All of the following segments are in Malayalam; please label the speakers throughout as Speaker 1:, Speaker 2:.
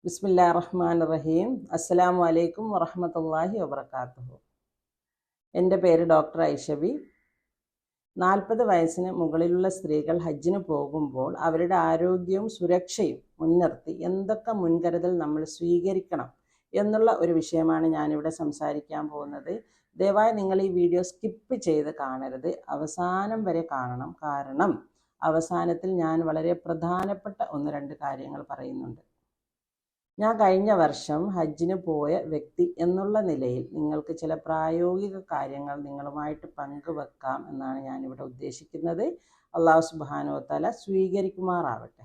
Speaker 1: ബിസ്മില്ലാഹിർ റഹ്മാനിർ റഹീം. അസ്സലാമു അലൈക്കും വറഹ്മത്തുള്ളാഹി വബറകാതുഹു. എൻ്റെ പേര് ഡോക്ടർ ഐഷബി. 40 വയസ്സിന് മുകളിലുള്ള സ്ത്രീകൾ ഹജ്ജിന് പോകുമ്പോൾ അവരുടെ ആരോഗ്യവും സുരക്ഷയും മുൻനിർത്തി എന്തൊക്കെ മുൻകരുതൽ നമ്മൾ സ്വീകരിക്കണം എന്നുള്ള ഒരു വിഷയമാണ് ഞാനിവിടെ സംസാരിക്കാൻ പോകുന്നത്. ദയവായി നിങ്ങൾ ഈ വീഡിയോ സ്കിപ്പ് ചെയ്ത് കാണരുത്, അവസാനം വരെ കാണണം. കാരണം അവസാനത്തിൽ ഞാൻ വളരെ പ്രധാനപ്പെട്ട 1-2 കാര്യങ്ങൾ പറയുന്നുണ്ട്. ഞാൻ കഴിഞ്ഞ വർഷം ഹജ്ജിന് പോയ വ്യക്തി എന്നുള്ള നിലയിൽ നിങ്ങൾക്ക് ചില പ്രായോഗിക കാര്യങ്ങൾ നിങ്ങളുമായിട്ട് പങ്കുവെക്കാം എന്നാണ് ഞാനിവിടെ ഉദ്ദേശിക്കുന്നത്. അല്ലാഹു സുബ്ഹാനഹു വ തആല സ്വീകരിക്കുമാറാവട്ടെ.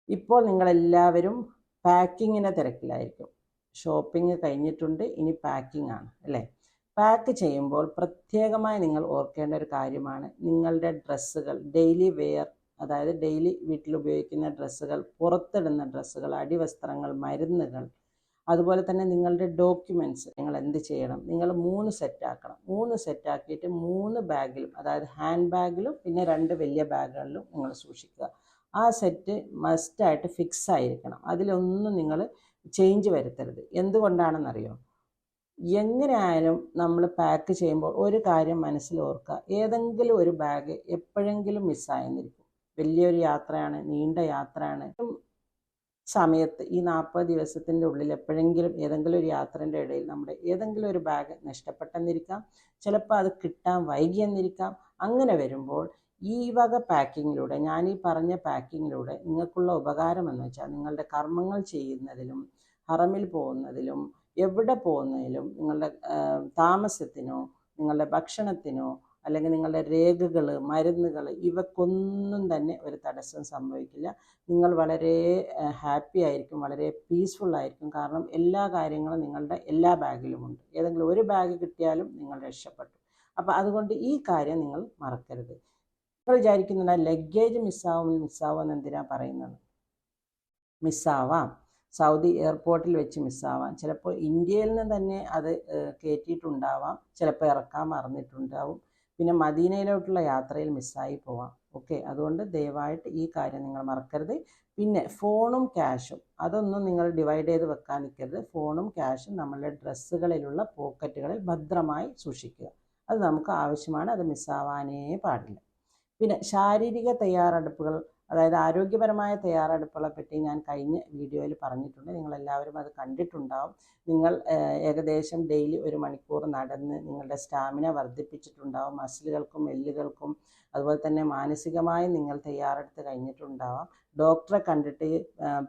Speaker 1: ഇപ്പോൾ നിങ്ങളെല്ലാവരും പാക്കിങ്ങിൻ്റെ തിരക്കിലായിരിക്കും. ഷോപ്പിംഗ് കഴിഞ്ഞിട്ടുണ്ട്, ഇനി പാക്കിംഗ് ആണ് അല്ലേ? പാക്ക് ചെയ്യുമ്പോൾ പ്രത്യേകമായി നിങ്ങൾ ഓർക്കേണ്ട ഒരു കാര്യമാണ് നിങ്ങളുടെ ഡ്രസ്സുകൾ, ഡെയിലി വെയർ, അതായത് ഡെയിലി വീട്ടിൽ ഉപയോഗിക്കുന്ന ഡ്രസ്സുകൾ, പുറത്തിടുന്ന ഡ്രസ്സുകൾ, അടിവസ്ത്രങ്ങൾ, മരുന്നുകൾ, അതുപോലെ തന്നെ നിങ്ങളുടെ ഡോക്യുമെൻറ്റ്സ് നിങ്ങൾ എന്ത് ചെയ്യണം? നിങ്ങൾ 3 സെറ്റാക്കണം. 3 സെറ്റാക്കിയിട്ട് 3 ബാഗിലും, അതായത് ഹാൻഡ് ബാഗിലും പിന്നെ 2 വലിയ ബാഗുകളിലും നിങ്ങൾ സൂക്ഷിക്കുക. ആ സെറ്റ് മസ്റ്റായിട്ട് ഫിക്സ് ആയിരിക്കണം. അതിലൊന്നും നിങ്ങൾ ചേഞ്ച് വരുത്തരുത്. എന്തുകൊണ്ടാണെന്നറിയോ? എങ്ങനെയായാലും നമ്മൾ പാക്ക് ചെയ്യുമ്പോൾ ഒരു കാര്യം മനസ്സിൽ ഓർക്കുക, ഏതെങ്കിലും ഒരു ബാഗ് എപ്പോഴെങ്കിലും മിസ്സായെന്നിരിക്കും. വലിയൊരു യാത്രയാണ്, നീണ്ട യാത്രയാണ്. സമയത്ത് ഈ 40 ദിവസത്തിൻ്റെ ഉള്ളിൽ എപ്പോഴെങ്കിലും ഏതെങ്കിലും ഒരു യാത്രേൻ്റെ ഇടയിൽ നമ്മുടെ ഏതെങ്കിലും ഒരു ബാഗ് നഷ്ടപ്പെട്ടെന്നിരിക്കാം, ചിലപ്പോൾ അത് കിട്ടാൻ വൈകിയെന്നിരിക്കാം. അങ്ങനെ വരുമ്പോൾ ഈ വക പാക്കിങ്ങിലൂടെ, ഞാൻ ഈ പറഞ്ഞ പാക്കിങ്ങിലൂടെ നിങ്ങൾക്കുള്ള ഉപകാരം എന്ന് വെച്ചാൽ നിങ്ങളുടെ കർമ്മങ്ങൾ ചെയ്യുന്നതിലും ഹറമിൽ പോകുന്നതിലും എവിടെ പോകുന്നതിലും നിങ്ങളുടെ താമസത്തിനോ നിങ്ങളുടെ ഭക്ഷണത്തിനോ അല്ലെങ്കിൽ നിങ്ങളുടെ രേഖകൾ, മരുന്നുകൾ, ഇവക്കൊന്നും തന്നെ ഒരു തടസ്സം സംഭവിക്കില്ല. നിങ്ങൾ വളരെ ഹാപ്പി ആയിരിക്കും, വളരെ പീസ്ഫുൾ ആയിരിക്കും. കാരണം എല്ലാ കാര്യങ്ങളും നിങ്ങളുടെ എല്ലാ ബാഗിലുമുണ്ട്. ഏതെങ്കിലും ഒരു ബാഗ് കിട്ടിയാലും നിങ്ങൾ രക്ഷപ്പെട്ടു. അപ്പോൾ അതുകൊണ്ട് ഈ കാര്യം നിങ്ങൾ മറക്കരുത്. നിങ്ങൾ വിചാരിക്കുന്നുണ്ട് ലഗേജ് മിസ്സാവുമെന്ന് എന്തിനാണ് പറയുന്നത്? മിസ്സാവാം, സൗദി എയർപോർട്ടിൽ വെച്ച് മിസ്സാവാം, ചിലപ്പോൾ ഇന്ത്യയിൽ നിന്ന് തന്നെ അത് കയറ്റിയിട്ടുണ്ടാവാം, ചിലപ്പോൾ ഇറക്കാൻ മറന്നിട്ടുണ്ടാവും, പിന്നെ മദീനയിലോട്ടുള്ള യാത്രയിൽ മിസ്സായി പോവാം. ഓക്കെ, അതുകൊണ്ട് ദയവായിട്ട് ഈ കാര്യം നിങ്ങൾ മറക്കരുത്. പിന്നെ ഫോണും ക്യാഷും അതൊന്നും നിങ്ങൾ ഡിവൈഡ് ചെയ്ത് വെക്കാൻ നിൽക്കരുത്. ഫോണും ക്യാഷും നമ്മളുടെ ഡ്രസ്സുകളിലുള്ള പോക്കറ്റുകളിൽ ഭദ്രമായി സൂക്ഷിക്കുക. അത് നമുക്ക് ആവശ്യമാണ്, അത് മിസ്സാവാനേ പാടില്ല. പിന്നെ ശാരീരിക തയ്യാറെടുപ്പുകൾ, അതായത് ആരോഗ്യപരമായ തയ്യാറെടുപ്പുകളെ പറ്റി ഞാൻ കഴിഞ്ഞ വീഡിയോയിൽ പറഞ്ഞിട്ടുണ്ട്. നിങ്ങളെല്ലാവരും അത് കണ്ടിട്ടുണ്ടാവും. നിങ്ങൾ ഏകദേശം ഡെയിലി 1 മണിക്കൂർ നടന്ന് നിങ്ങളുടെ സ്റ്റാമിന വർദ്ധിപ്പിച്ചിട്ടുണ്ടാവും, മസിലുകൾക്കും എല്ലുകൾക്കും. അതുപോലെ തന്നെ മാനസികമായി നിങ്ങൾ തയ്യാറെടുത്ത് കഴിഞ്ഞിട്ടുണ്ടാവാം. ഡോക്ടറെ കണ്ടിട്ട്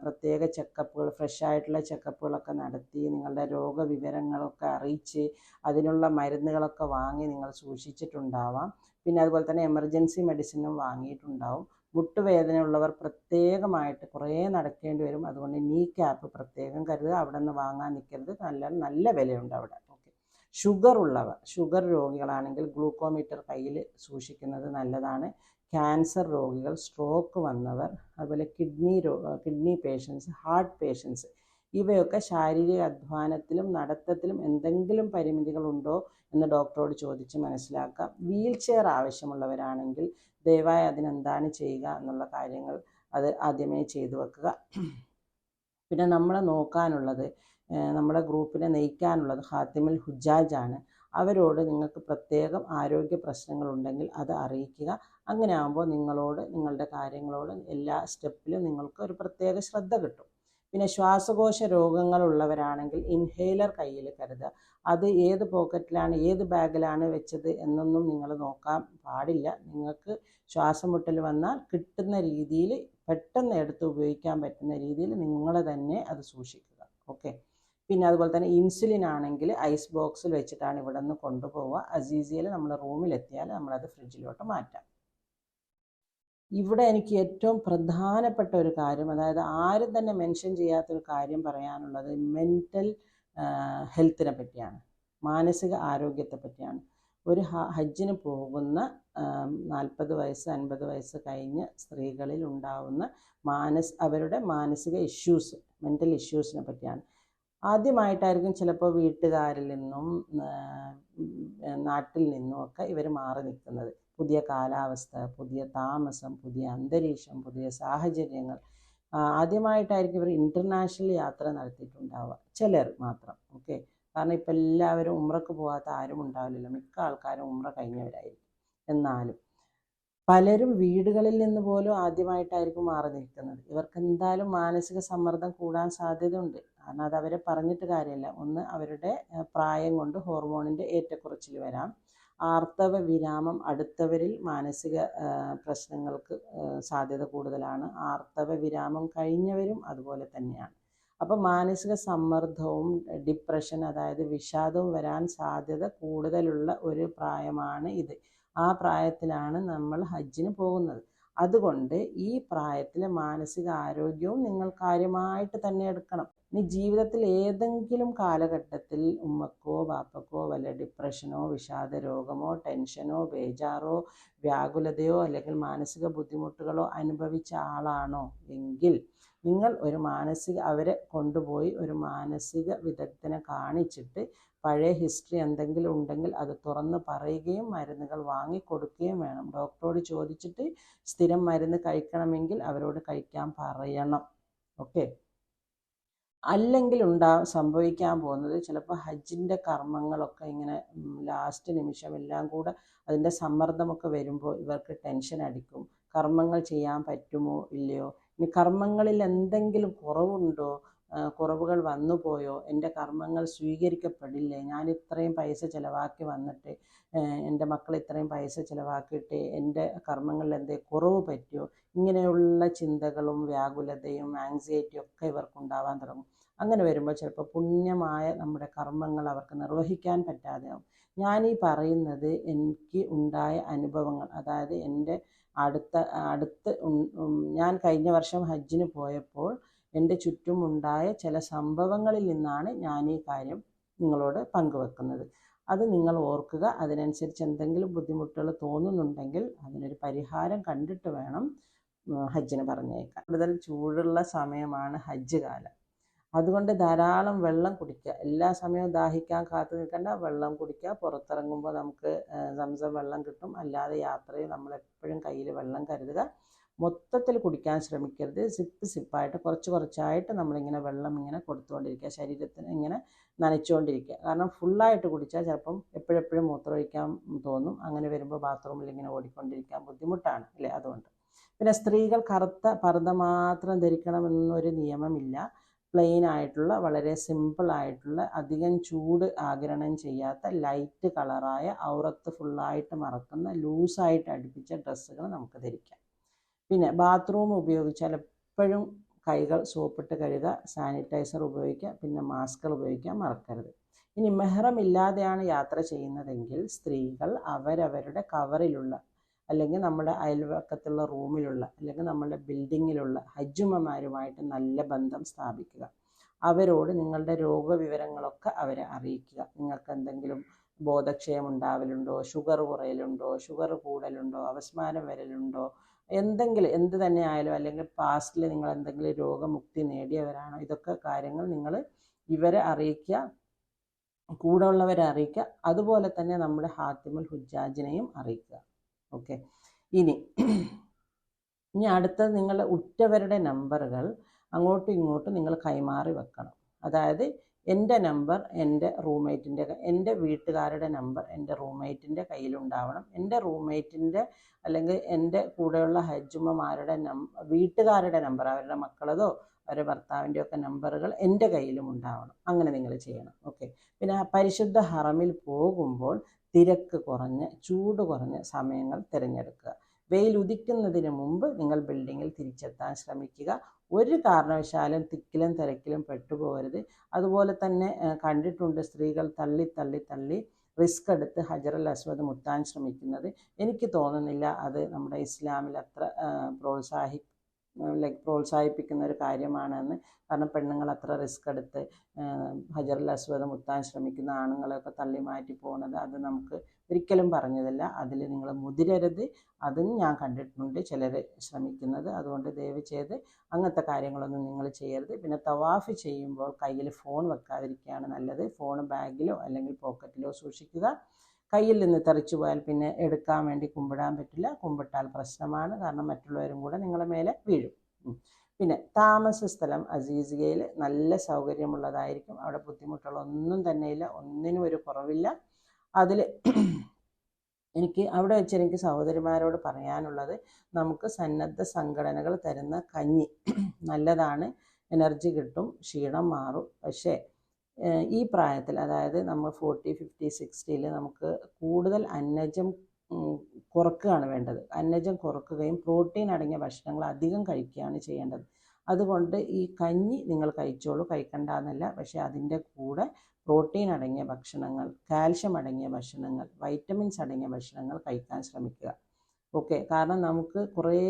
Speaker 1: പ്രത്യേക ചെക്കപ്പുകൾ, ഫ്രഷ് ആയിട്ടുള്ള ചെക്കപ്പുകളൊക്കെ നടത്തി നിങ്ങളുടെ രോഗവിവരങ്ങളൊക്കെ അറിയിച്ച് അതിനുള്ള മരുന്നുകളൊക്കെ വാങ്ങി നിങ്ങൾ സൂക്ഷിച്ചിട്ടുണ്ടാവാം. പിന്നെ അതുപോലെ തന്നെ എമർജൻസി മെഡിസിനും വാങ്ങിയിട്ടുണ്ടാവും. മുട്ടുവേദനയുള്ളവർ പ്രത്യേകമായിട്ട് കുറേ നടക്കേണ്ടി വരും. അതുകൊണ്ട് നീ ക്യാപ്പ് പ്രത്യേകം കരുതുക. അവിടെ നിന്ന് വാങ്ങാൻ നിൽക്കരുത്, നല്ല വിലയുണ്ട് അവിടെ. ഓക്കെ. ഷുഗർ രോഗികളാണെങ്കിൽ ഗ്ലൂക്കോമീറ്റർ കയ്യിൽ സൂക്ഷിക്കുന്നത് നല്ലതാണ്. ക്യാൻസർ രോഗികൾ, സ്ട്രോക്ക് വന്നവർ, അതുപോലെ കിഡ്നി പേഷ്യൻസ്, ഹാർട്ട് പേഷ്യൻസ്, ഇവയൊക്കെ ശാരീരിക അധ്വാനത്തിലും നടത്തത്തിലും എന്തെങ്കിലും പരിമിതികളുണ്ടോ എന്ന് ഡോക്ടറോട് ചോദിച്ച് മനസ്സിലാക്കാം. വീൽ ചെയർ ആവശ്യമുള്ളവരാണെങ്കിൽ ദയവായി അതിനെന്താണ് ചെയ്യുക എന്നുള്ള കാര്യങ്ങൾ അത് ആദ്യമേ ചെയ്തു വെക്കുക. പിന്നെ നമ്മളെ നോക്കാനുള്ളത്, നമ്മുടെ ഗ്രൂപ്പിനെ നയിക്കാനുള്ളത് ഖാത്തിമുൽ ഹുജ്ജാജാണ്. അവരോട് നിങ്ങൾക്ക് പ്രത്യേകം ആരോഗ്യ പ്രശ്നങ്ങളുണ്ടെങ്കിൽ അത് അറിയിക്കുക. അങ്ങനെ ആകുമ്പോൾ നിങ്ങളോട്, നിങ്ങളുടെ കാര്യങ്ങളോട് എല്ലാ സ്റ്റെപ്പിലും നിങ്ങൾക്ക് ഒരു പ്രത്യേക ശ്രദ്ധ കിട്ടും. പിന്നെ ശ്വാസകോശ രോഗങ്ങളുള്ളവരാണെങ്കിൽ ഇൻഹേലർ കയ്യിൽ കരുതുക. അത് ഏത് പോക്കറ്റിലാണ്, ഏത് ബാഗിലാണ് വെച്ചത് എന്നൊന്നും നിങ്ങൾ നോക്കാൻ പാടില്ല. നിങ്ങൾക്ക് ശ്വാസം മുട്ടൽ വന്നാൽ കിട്ടുന്ന രീതിയിൽ പെട്ടെന്ന് എടുത്ത് ഉപയോഗിക്കാൻ പറ്റുന്ന രീതിയിൽ നിങ്ങൾ തന്നെ അത് സൂക്ഷിക്കുക. ഓക്കെ. പിന്നെ അതുപോലെ തന്നെ ഇൻസുലിൻ ആണെങ്കിൽ ഐസ് ബോക്സിൽ വെച്ചിട്ടാണ് ഇവിടെ നിന്ന് കൊണ്ടുപോവുക. അസീസിയയിൽ നമ്മൾ റൂമിലെത്തിയാൽ നമ്മളത് ഫ്രിഡ്ജിലോട്ട് മാറ്റാം. ഇവിടെ എനിക്ക് ഏറ്റവും പ്രധാനപ്പെട്ട ഒരു കാര്യം, അതായത് ആരും തന്നെ മെൻഷൻ ചെയ്യാത്തൊരു കാര്യം പറയാനുള്ളത് മെൻ്റൽ ഹെൽത്തിനെ പറ്റിയാണ്, മാനസിക ആരോഗ്യത്തെ പറ്റിയാണ്. ഒരു ഹജ്ജിന് പോകുന്ന 40 വയസ്സ് 50 വയസ്സ് കഴിഞ്ഞ സ്ത്രീകളിൽ ഉണ്ടാവുന്ന അവരുടെ മാനസിക ഇഷ്യൂസ്, മെൻ്റൽ ഇഷ്യൂസിനെ പറ്റിയാണ്. ആദ്യമായിട്ടായിരിക്കും ചിലപ്പോൾ വീട്ടുകാരിൽ നിന്നും നാട്ടിൽ നിന്നും ഒക്കെ ഇവർ മാറി നിൽക്കുന്നത്. പുതിയ കാലാവസ്ഥ, പുതിയ താമസം, പുതിയ അന്തരീക്ഷം, പുതിയ സാഹചര്യങ്ങൾ, ആദ്യമായിട്ടായിരിക്കും ഇവർ ഇൻ്റർനാഷണൽ യാത്ര നടത്തിയിട്ടുണ്ടാവുക, ചിലർ മാത്രം. ഓക്കെ, കാരണം ഇപ്പം എല്ലാവരും ഉംറക്ക് പോകാത്ത ആരും ഉണ്ടാവില്ലല്ലോ, മിക്ക ആൾക്കാരും ഉംറ കഴിഞ്ഞവരായിരിക്കും. എന്നാലും പലരും വീടുകളിൽ നിന്ന് പോലും ആദ്യമായിട്ടായിരിക്കും മാറി നിൽക്കുന്നത്. ഇവർക്ക് എന്തായാലും മാനസിക സമ്മർദ്ദം കൂടാൻ സാധ്യതയുണ്ട്. കാരണം അത് അവരെ പറഞ്ഞിട്ട് കാര്യമില്ല. ഒന്ന്, അവരുടെ പ്രായം കൊണ്ട് ഹോർമോണിൻ്റെ ഏറ്റക്കുറച്ചിൽ വരാം. ആർത്തവ വിരാമം അടുത്തവരിൽ മാനസിക പ്രശ്നങ്ങൾക്ക് സാധ്യത കൂടുതലാണ്. ആർത്തവ വിരാമം കഴിഞ്ഞവരും അതുപോലെ തന്നെയാണ്. അപ്പം മാനസിക സമ്മർദ്ദവും ഡിപ്രഷൻ, അതായത് വിഷാദവും വരാൻ സാധ്യത കൂടുതലുള്ള ഒരു പ്രായമാണ് ഇത്. ആ പ്രായത്തിലാണ് നമ്മൾ ഹജ്ജിന് പോകുന്നത്. അതുകൊണ്ട് ഈ പ്രായത്തിലെ മാനസിക ആരോഗ്യവും നിങ്ങൾ കാര്യമായിട്ട് തന്നെ എടുക്കണം. ഇനി ജീവിതത്തിൽ ഏതെങ്കിലും കാലഘട്ടത്തിൽ ഉമ്മക്കോ ബാപ്പക്കോ വല്ല ഡിപ്രഷനോ വിഷാദ രോഗമോ ടെൻഷനോ ബേജാറോ വ്യാകുലതയോ അല്ലെങ്കിൽ മാനസിക ബുദ്ധിമുട്ടുകളോ അനുഭവിച്ച ആളാണോ എങ്കിൽ നിങ്ങൾ അവരെ കൊണ്ടുപോയി ഒരു മാനസിക വിദഗ്ധനെ കാണിച്ചിട്ട് പഴയ ഹിസ്റ്ററി എന്തെങ്കിലും ഉണ്ടെങ്കിൽ അത് തുറന്ന് പറയുകയും മരുന്നുകൾ വാങ്ങിക്കൊടുക്കുകയും വേണം. ഡോക്ടറോട് ചോദിച്ചിട്ട് സ്ഥിരം മരുന്ന് കഴിക്കണമെങ്കിൽ അവരോട് കഴിക്കാൻ പറയണം. ഓക്കെ, അല്ലെങ്കിൽ സംഭവിക്കാൻ പോകുന്നത് ചിലപ്പോൾ ഹജ്ജിൻ്റെ കർമ്മങ്ങളൊക്കെ ഇങ്ങനെ ലാസ്റ്റ് നിമിഷം എല്ലാം കൂടെ അതിൻ്റെ സമ്മർദ്ദമൊക്കെ വരുമ്പോൾ ഇവർക്ക് ടെൻഷൻ അടിക്കും. കർമ്മങ്ങൾ ചെയ്യാൻ പറ്റുമോ ഇല്ലയോ, ഇനി കർമ്മങ്ങളിൽ എന്തെങ്കിലും കുറവുണ്ടോ, കുറവുകൾ വന്നു പോയോ, എൻ്റെ കർമ്മങ്ങൾ സ്വീകരിക്കപ്പെടില്ലേ, ഞാൻ ഇത്രയും പൈസ ചിലവാക്കി വന്നിട്ട് എൻ്റെ മക്കൾ ഇത്രയും പൈസ ചിലവാക്കിയിട്ട് എൻ്റെ കർമ്മങ്ങളിൽ എന്തേ കുറവ് പറ്റിയോ, ഇങ്ങനെയുള്ള ചിന്തകളും വ്യാകുലതയും ആങ്സൈറ്റിയും ഒക്കെ ഇവർക്കുണ്ടാവാൻ തുടങ്ങും. അങ്ങനെ വരുമ്പോൾ ചിലപ്പോൾ പുണ്യമായ നമ്മുടെ കർമ്മങ്ങൾ അവർക്ക് നിർവഹിക്കാൻ പറ്റാതെയാവും. ഞാനീ പറയുന്നത് എനിക്ക് ഉണ്ടായ അനുഭവങ്ങൾ, അതായത് എൻ്റെ അടുത്ത് ഞാൻ കഴിഞ്ഞ വർഷം ഹജ്ജിന് പോയപ്പോൾ എൻ്റെ ചുറ്റും ഉണ്ടായ ചില സംഭവങ്ങളിൽ നിന്നാണ് ഞാൻ ഈ കാര്യം നിങ്ങളോട് പങ്കുവെക്കുന്നത്. അത് നിങ്ങൾ ഓർക്കുക. അതിനനുസരിച്ച് എന്തെങ്കിലും ബുദ്ധിമുട്ടുകൾ തോന്നുന്നുണ്ടെങ്കിൽ അതിനൊരു പരിഹാരം കണ്ടിട്ട് വേണം ഹജ്ജിന് പറഞ്ഞേക്കാൻ. കൂടുതൽ ചൂടുള്ള സമയമാണ് ഹജ്ജ് കാലം. അതുകൊണ്ട് ധാരാളം വെള്ളം കുടിക്കുക. എല്ലാ സമയവും ദാഹിക്കാൻ കാത്തു നിൽക്കേണ്ട, വെള്ളം കുടിക്കുക. പുറത്തിറങ്ങുമ്പോൾ നമുക്ക് സംസം വെള്ളം കിട്ടും. അല്ലാതെ യാത്രയിൽ നമ്മളെപ്പോഴും കയ്യിൽ വെള്ളം കരുതുക. മൊത്തത്തിൽ കുടിക്കാൻ ശ്രമിക്കരുത്. സിപ്പായിട്ട് കുറച്ചായിട്ട് നമ്മളിങ്ങനെ വെള്ളം ഇങ്ങനെ കൊടുത്തുകൊണ്ടിരിക്കുക, ശരീരത്തിന് ഇങ്ങനെ നനച്ചുകൊണ്ടിരിക്കുക. കാരണം ഫുള്ളായിട്ട് കുടിച്ചാൽ ചിലപ്പം എപ്പോഴെപ്പോഴും മൂത്രമൊഴിക്കാൻ തോന്നും. അങ്ങനെ വരുമ്പോൾ ബാത്റൂമിൽ ഇങ്ങനെ ഓടിക്കൊണ്ടിരിക്കാൻ ബുദ്ധിമുട്ടാണ് അല്ലേ. അതുകൊണ്ട് പിന്നെ സ്ത്രീകൾ കറുത്ത പർദ്ദ മാത്രം ധരിക്കണമെന്നൊരു നിയമമില്ല. പ്ലെയിൻ ആയിട്ടുള്ള വളരെ സിമ്പിളായിട്ടുള്ള അധികം ചൂട് ആഗിരണം ചെയ്യാത്ത ലൈറ്റ് കളറായ ഔറത്ത് ഫുള്ളായിട്ട് മറക്കുന്ന ലൂസായിട്ട് അടുപ്പിച്ച ഡ്രസ്സുകൾ നമുക്ക് ധരിക്കാം. പിന്നെ ബാത്റൂം ഉപയോഗിച്ചാൽ എപ്പോഴും കൈകൾ സോപ്പിട്ട് കഴുകുക, സാനിറ്റൈസർ ഉപയോഗിക്കുക, പിന്നെ മാസ്കുകൾ ഉപയോഗിക്കാൻ മറക്കരുത്. ഇനി മെഹ്റം ഇല്ലാതെയാണ് യാത്ര ചെയ്യുന്നതെങ്കിൽ സ്ത്രീകൾ അവരവരുടെ കവറിലുള്ള അല്ലെങ്കിൽ നമ്മുടെ അയൽവക്കത്തുള്ള റൂമിലുള്ള അല്ലെങ്കിൽ നമ്മുടെ ബിൽഡിങ്ങിലുള്ള ഹജ്ജുമ്മമാരുമായിട്ട് നല്ല ബന്ധം സ്ഥാപിക്കുക. അവരോട് നിങ്ങളുടെ രോഗവിവരങ്ങളൊക്കെ അവരെ അറിയിക്കുക. നിങ്ങൾക്ക് എന്തെങ്കിലും ബോധക്ഷയം ഉണ്ടാവലുണ്ടോ, ഷുഗർ കുറയലുണ്ടോ, ഷുഗർ കൂടലുണ്ടോ, അവസ്മാരം വരലുണ്ടോ, എന്ത് തന്നെ ആയാലും, അല്ലെങ്കിൽ പാസ്റ്റിൽ നിങ്ങൾ എന്തെങ്കിലും രോഗമുക്തി നേടിയവരാണോ, ഇതൊക്കെ കാര്യങ്ങൾ നിങ്ങൾ ഇവരെ അറിയിക്കുക, കൂടെ ഉള്ളവരെ അറിയിക്കുക. അതുപോലെ തന്നെ നമ്മുടെ ഹാത്തിമുൽ ഹുജ്ജാജിനെയും അറിയിക്കുക. ഓക്കെ, ഇനി അടുത്തത് നിങ്ങളുടെ ഉറ്റവരുടെ നമ്പറുകൾ അങ്ങോട്ടും ഇങ്ങോട്ടും നിങ്ങൾ കൈമാറി വെക്കണം. അതായത് എൻ്റെ നമ്പർ എൻ്റെ റൂംമേറ്റിൻ്റെ, എൻ്റെ വീട്ടുകാരുടെ നമ്പർ എൻ്റെ റൂംമേറ്റിൻ്റെ കയ്യിലുണ്ടാവണം. എൻ്റെ റൂംമേറ്റിൻ്റെ അല്ലെങ്കിൽ എൻ്റെ കൂടെയുള്ള ഹജ്ജുമ്മമാരുടെ വീട്ടുകാരുടെ നമ്പർ, അവരുടെ മക്കളതോ അവരുടെ ഭർത്താവിൻ്റെ ഒക്കെ നമ്പറുകൾ എൻ്റെ കയ്യിലും ഉണ്ടാവണം. അങ്ങനെ നിങ്ങൾ ചെയ്യണം. ഓക്കെ, പിന്നെ പരിശുദ്ധ ഹറമിൽ പോകുമ്പോൾ തിരക്ക് കുറഞ്ഞ് ചൂട് കുറഞ്ഞ സമയങ്ങൾ തിരഞ്ഞെടുക്കുക. വെയിൽ ഉദിക്കുന്നതിന് മുമ്പ് നിങ്ങൾ ബിൽഡിങ്ങിൽ തിരിച്ചെത്താൻ ശ്രമിക്കുക. ഒരു കാരണവശാലും തിക്കിലും തിരക്കിലും പെട്ടുപോകരുത്. അതുപോലെ തന്നെ കണ്ടിട്ടുണ്ട് സ്ത്രീകൾ തള്ളി റിസ്ക് എടുത്ത് ഹജറുൽ അസ്വദ് മുത്താൻ ശ്രമിക്കുന്നത്. എനിക്ക് തോന്നുന്നില്ല അത് നമ്മുടെ ഇസ്ലാമിൽ അത്ര പ്രോത്സാഹിപ്പിക്കുന്ന ഒരു കാര്യമാണെന്ന്. കാരണം പെണ്ണുങ്ങൾ അത്ര റിസ്ക് എടുത്ത് ഹജറുൽ അസ്വദ് മുത്താൻ ശ്രമിക്കുന്ന ആണുങ്ങളെയൊക്കെ തള്ളി മാറ്റി പോകുന്നത് അത് നമുക്ക് ഒരിക്കലും പറഞ്ഞതല്ല. അതിൽ നിങ്ങൾ മുതിരരുത്. അതും ഞാൻ കണ്ടിട്ടുണ്ട് ചിലർ ശ്രമിക്കുന്നത്. അതുകൊണ്ട് ദയവ് ചെയ്ത് അങ്ങനത്തെ കാര്യങ്ങളൊന്നും നിങ്ങൾ ചെയ്യരുത്. പിന്നെ തവാഫ് ചെയ്യുമ്പോൾ കയ്യിൽ ഫോൺ വെക്കാതിരിക്കുകയാണ് നല്ലത്. ഫോൺ ബാഗിലോ അല്ലെങ്കിൽ പോക്കറ്റിലോ സൂക്ഷിക്കുക. കയ്യിൽ നിന്ന് തെറിച്ചു പോയാൽ പിന്നെ എടുക്കാൻ വേണ്ടി കുമ്പിടാൻ പറ്റില്ല. കുമ്പിട്ടാൽ പ്രശ്നമാണ്. കാരണം മറ്റുള്ളവരും കൂടെ നിങ്ങളുടെ മേലെ വീഴും. പിന്നെ താമസ സ്ഥലം അസീസിയയിൽ നല്ല സൗകര്യമുള്ളതായിരിക്കും. അവിടെ ബുദ്ധിമുട്ടുകളൊന്നും തന്നെയില്ല, ഒന്നിനും ഒരു കുറവില്ല. അതിൽ അവിടെ വെച്ച് എനിക്ക് സഹോദരിമാരോട് പറയാനുള്ളത്, നമുക്ക് സന്നദ്ധ സംഘടനകൾ തരുന്ന കഞ്ഞി നല്ലതാണ്, എനർജി കിട്ടും, ക്ഷീണം മാറും. പക്ഷേ ഈ പ്രായത്തിൽ, അതായത് നമ്മൾ 40, 50, 60 നമുക്ക് കൂടുതൽ അന്നജം കുറക്കുകയാണ് വേണ്ടത്. അന്നജം കുറക്കുകയും പ്രോട്ടീൻ അടങ്ങിയ ഭക്ഷണങ്ങൾ അധികം കഴിക്കുകയാണ് ചെയ്യേണ്ടത്. അതുകൊണ്ട് ഈ കഞ്ഞി നിങ്ങൾ കഴിച്ചോളൂ, കഴിക്കണ്ട എന്നല്ല, പക്ഷേ അതിൻ്റെ കൂടെ പ്രോട്ടീൻ അടങ്ങിയ ഭക്ഷണങ്ങൾ, കാൽഷ്യം അടങ്ങിയ ഭക്ഷണങ്ങൾ, വൈറ്റമിൻസ് അടങ്ങിയ ഭക്ഷണങ്ങൾ കഴിക്കാൻ ശ്രമിക്കുക. ഓക്കെ, കാരണം നമുക്ക് കുറേ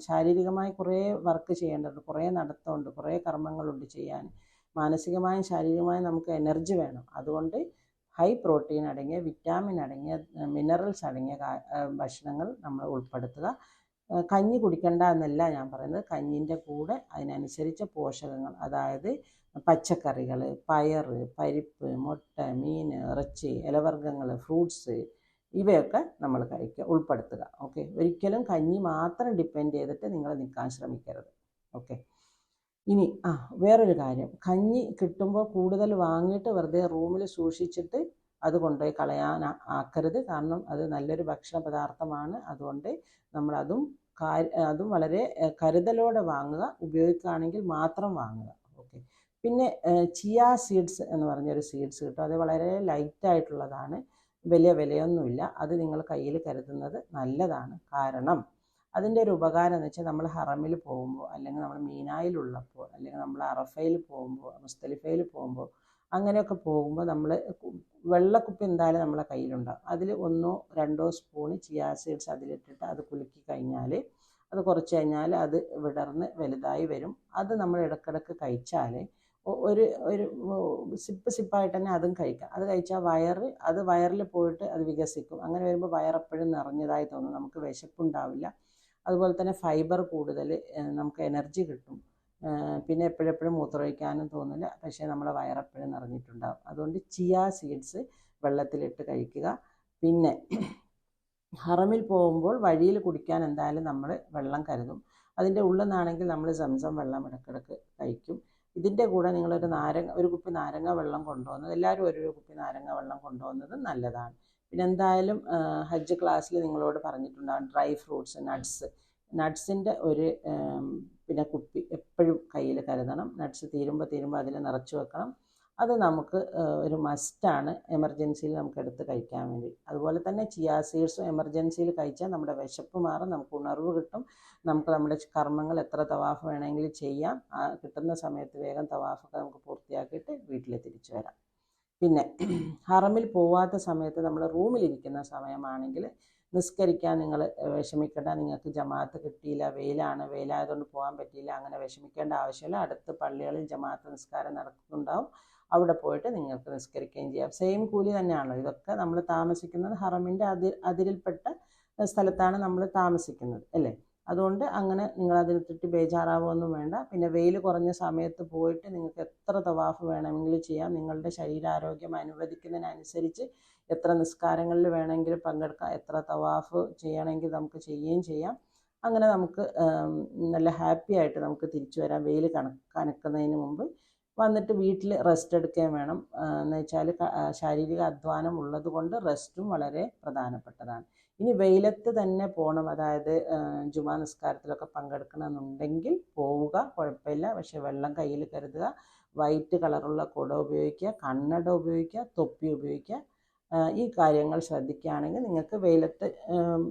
Speaker 1: ശാരീരികമായി കുറേ വർക്ക് ചെയ്യേണ്ടതുണ്ട്, കുറേ നടത്തമുണ്ട്, കുറേ കർമ്മങ്ങളുണ്ട് ചെയ്യാൻ. മാനസികമായും ശാരീരികമായും നമുക്ക് എനർജി വേണം. അതുകൊണ്ട് ഹൈ പ്രോട്ടീൻ അടങ്ങിയ, വിറ്റാമിൻ അടങ്ങിയ, മിനറൽസ് അടങ്ങിയ ഭക്ഷണങ്ങൾ നമ്മൾ ഉൾപ്പെടുത്തുക. കഞ്ഞി കുടിക്കണ്ട എന്നല്ല ഞാൻ പറയുന്നത്, കഞ്ഞിൻ്റെ കൂടെ അതിനനുസരിച്ച പോഷകങ്ങൾ, അതായത് പച്ചക്കറികൾ, പയർ, പരിപ്പ്, മുട്ട, മീൻ, ഇറച്ചി, ഇലവർഗ്ഗങ്ങൾ, ഫ്രൂട്ട്സ്, ഇവയൊക്കെ നമ്മൾ ഉൾപ്പെടുത്തുക. ഓക്കെ, ഒരിക്കലും കഞ്ഞി മാത്രം ഡിപ്പെൻഡ് ചെയ്തിട്ട് നിങ്ങൾ നിൽക്കാൻ ശ്രമിക്കരുത്. ഓക്കെ, ഇനി വേറൊരു കാര്യം, കഞ്ഞി കിട്ടുമ്പോൾ കൂടുതൽ വാങ്ങിയിട്ട് വെറുതെ റൂമിൽ സൂക്ഷിച്ചിട്ട് അത് കൊണ്ടുപോയി കളയാൻ ആക്കരുത്. കാരണം അത് നല്ലൊരു ഭക്ഷണ പദാർത്ഥമാണ്. അതുകൊണ്ട് നമ്മളതും വളരെ കരുതലോടെ വാങ്ങുക, ഉപയോഗിക്കുകയാണെങ്കിൽ മാത്രം വാങ്ങുക. ഓക്കെ, പിന്നെ ചിയ സീഡ്സ് എന്ന് പറഞ്ഞൊരു സീഡ്സ് കിട്ടും. അത് വളരെ ലൈറ്റായിട്ടുള്ളതാണ്, വലിയ വിലയൊന്നുമില്ല. അത് നിങ്ങൾ കയ്യിൽ കരുതുന്നത് നല്ലതാണ്. കാരണം അതിൻ്റെ ഒരു ഉപകാരം എന്ന് വെച്ചാൽ, നമ്മൾ ഹറമിൽ പോകുമ്പോൾ, അല്ലെങ്കിൽ നമ്മൾ മീനായിലുള്ളപ്പോൾ, അല്ലെങ്കിൽ നമ്മൾ അറഫയിൽ പോകുമ്പോൾ, മുസ്തലിഫയിൽ പോകുമ്പോൾ, അങ്ങനെയൊക്കെ പോകുമ്പോൾ നമ്മൾ വെള്ളക്കുപ്പി എന്തായാലും നമ്മളെ കയ്യിലുണ്ടാകും. അതിൽ 1 or 2 സ്പൂണ് ചിയ സീഡ്സ് അതിലിട്ടിട്ട് അത് കുലുക്കി കഴിഞ്ഞാൽ, അത് കുറച്ച് കഴിഞ്ഞാൽ അത് വിടർന്ന് വലുതായി വരും. അത് നമ്മൾ ഇടയ്ക്കിടയ്ക്ക് കഴിച്ചാൽ ഒരു സിപ്പായിട്ട് തന്നെ അതും കഴിക്കാം. അത് കഴിച്ചാൽ വയറിൽ പോയിട്ട് അത് വികസിക്കും. അങ്ങനെ വരുമ്പോൾ വയറെപ്പോഴും നിറഞ്ഞതായി തോന്നും, നമുക്ക് വിശപ്പുണ്ടാവില്ല. അതുപോലെ തന്നെ ഫൈബർ കൂടുതൽ, നമുക്ക് എനർജി കിട്ടും. പിന്നെ എപ്പോഴെപ്പോഴും മൂത്രമൊഴിക്കാനും തോന്നില്ല, പക്ഷേ നമ്മളെ വയറെപ്പോഴും നിറഞ്ഞിട്ടുണ്ടാകും. അതുകൊണ്ട് ചിയ സീഡ്സ് വെള്ളത്തിലിട്ട് കഴിക്കുക. പിന്നെ ഹറമിൽ പോകുമ്പോൾ വഴിയിൽ കുടിക്കാൻ എന്തായാലും നമ്മൾ വെള്ളം കരുതും. അതിൻ്റെ ഉള്ളിൽ നിന്നാണെങ്കിൽ നമ്മൾ സംസം വെള്ളം ഇടയ്ക്കിടയ്ക്ക് കഴിക്കും. ഇതിൻ്റെ കൂടെ ഒരു കുപ്പി നാരങ്ങ വെള്ളം കൊണ്ടുപോകുന്നത്, എല്ലാവരും ഒരു കുപ്പി നാരങ്ങ വെള്ളം കൊണ്ടുപോകുന്നത് നല്ലതാണ്. പിന്നെ എന്തായാലും ഹജ്ജ് ക്ലാസ്സിൽ നിങ്ങളോട് പറഞ്ഞിട്ടുണ്ടാകും, ഡ്രൈ ഫ്രൂട്ട്സ്, നട്ട്സിൻ്റെ ഒരു പിന്നെ കുപ്പി എപ്പോഴും കയ്യിൽ കരുതണം. നട്ട്സ് തീരുമ്പോൾ അതിൽ നിറച്ച് വെക്കണം. അത് നമുക്ക് ഒരു മസ്റ്റാണ്, എമർജൻസിയിൽ നമുക്ക് എടുത്ത് കഴിക്കാൻ വേണ്ടി. അതുപോലെ തന്നെ ചിയ സീഡ്സും എമർജൻസിയിൽ കഴിച്ചാൽ നമ്മുടെ വിശപ്പ് മാറും, നമുക്ക് ഉണർവ് കിട്ടും. നമുക്ക് നമ്മുടെ കർമ്മങ്ങൾ എത്ര തവാഫ് വേണമെങ്കിലും ചെയ്യാം. കിട്ടുന്ന സമയത്ത് വേഗം തവാഫൊക്കെ നമുക്ക് പൂർത്തിയാക്കിയിട്ട് വീട്ടിൽ തിരിച്ചു വരാം. പിന്നെ ഹറമിൽ പോവാത്ത സമയത്ത് നമ്മൾ റൂമിലിരിക്കുന്ന സമയമാണെങ്കിൽ നിസ്കരിക്കാൻ നിങ്ങൾ വിഷമിക്കേണ്ട. നിങ്ങൾക്ക് ജമാഅത്ത് കിട്ടിയില്ല, വെയിലായതുകൊണ്ട് പോകാൻ പറ്റിയില്ല, അങ്ങനെ വിഷമിക്കേണ്ട ആവശ്യമില്ല. അടുത്ത് പള്ളികളിൽ ജമാഅത്ത് നിസ്കാരം നടക്കുന്നുണ്ടാവും, അവിടെ പോയിട്ട് നിങ്ങൾക്ക് നിസ്കരിക്കുകയും ചെയ്യാം. സെയിം കൂലി തന്നെയാണല്ലോ. ഇതൊക്കെ നമ്മൾ താമസിക്കുന്നത് ഹറമിൻ്റെ അതിരിൽപ്പെട്ട സ്ഥലത്താണ് നമ്മൾ താമസിക്കുന്നത്, അല്ലേ? അതുകൊണ്ട് അങ്ങനെ നിങ്ങളതിൽ തെറ്റി ബേജാറാവുകയൊന്നും വേണ്ട. പിന്നെ വെയിൽ കുറഞ്ഞ സമയത്ത് പോയിട്ട് നിങ്ങൾക്ക് എത്ര തവാഫ് വേണമെങ്കിലും ചെയ്യാം. നിങ്ങളുടെ ശരീരാരോഗ്യം അനുവദിക്കുന്നതിനനുസരിച്ച് എത്ര നിസ്കാരങ്ങളിൽ വേണമെങ്കിലും പങ്കെടുക്കാം, എത്ര തവാഫ് ചെയ്യണമെങ്കിൽ നമുക്ക് ചെയ്യുകയും ചെയ്യാം. അങ്ങനെ നമുക്ക് നല്ല ഹാപ്പി ആയിട്ട് നമുക്ക് തിരിച്ചു വരാം. വെയിൽ കനക്കുന്നതിന് മുമ്പ് വന്നിട്ട് വീട്ടിൽ റെസ്റ്റ് എടുക്കുകയും വേണം. എന്ന് വെച്ചാൽ ശാരീരിക അധ്വാനം ഉള്ളത് കൊണ്ട് റെസ്റ്റും വളരെ പ്രധാനപ്പെട്ടതാണ്. ഇനി വെയിലത്ത് തന്നെ പോകണം, അതായത് ജുമാ നിസ്കാരത്തിലൊക്കെ പങ്കെടുക്കണമെന്നുണ്ടെങ്കിൽ പോവുക, കുഴപ്പമില്ല. പക്ഷേ വെള്ളം കയ്യിൽ കരുതുക, വൈറ്റ് കളറുള്ള കുട ഉപയോഗിക്കുക, കണ്ണട ഉപയോഗിക്കുക, തൊപ്പി ഉപയോഗിക്കുക. ഈ കാര്യങ്ങൾ ശ്രദ്ധിക്കുകയാണെങ്കിൽ നിങ്ങൾക്ക് വെയിലത്ത്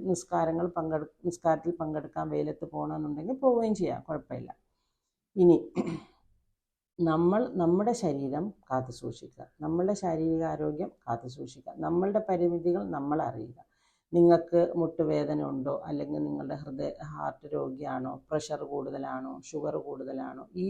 Speaker 1: നിസ്കാരത്തിൽ പങ്കെടുക്കാൻ വെയിലത്ത് പോകണമെന്നുണ്ടെങ്കിൽ പോവുകയും ചെയ്യാം, കുഴപ്പമില്ല. ഇനി നമ്മുടെ ശരീരം കാത്തു സൂക്ഷിക്കുക, നമ്മളുടെ ശാരീരികാരോഗ്യം കാത്തു സൂക്ഷിക്കുക, നമ്മളുടെ പരിമിതികൾ നമ്മൾ അറിയുക. നിങ്ങൾക്ക് മുട്ടുവേദന ഉണ്ടോ, അല്ലെങ്കിൽ നിങ്ങളുടെ ഹാർട്ട് രോഗിയാണോ, പ്രഷർ കൂടുതലാണോ, ഷുഗർ കൂടുതലാണോ, ഈ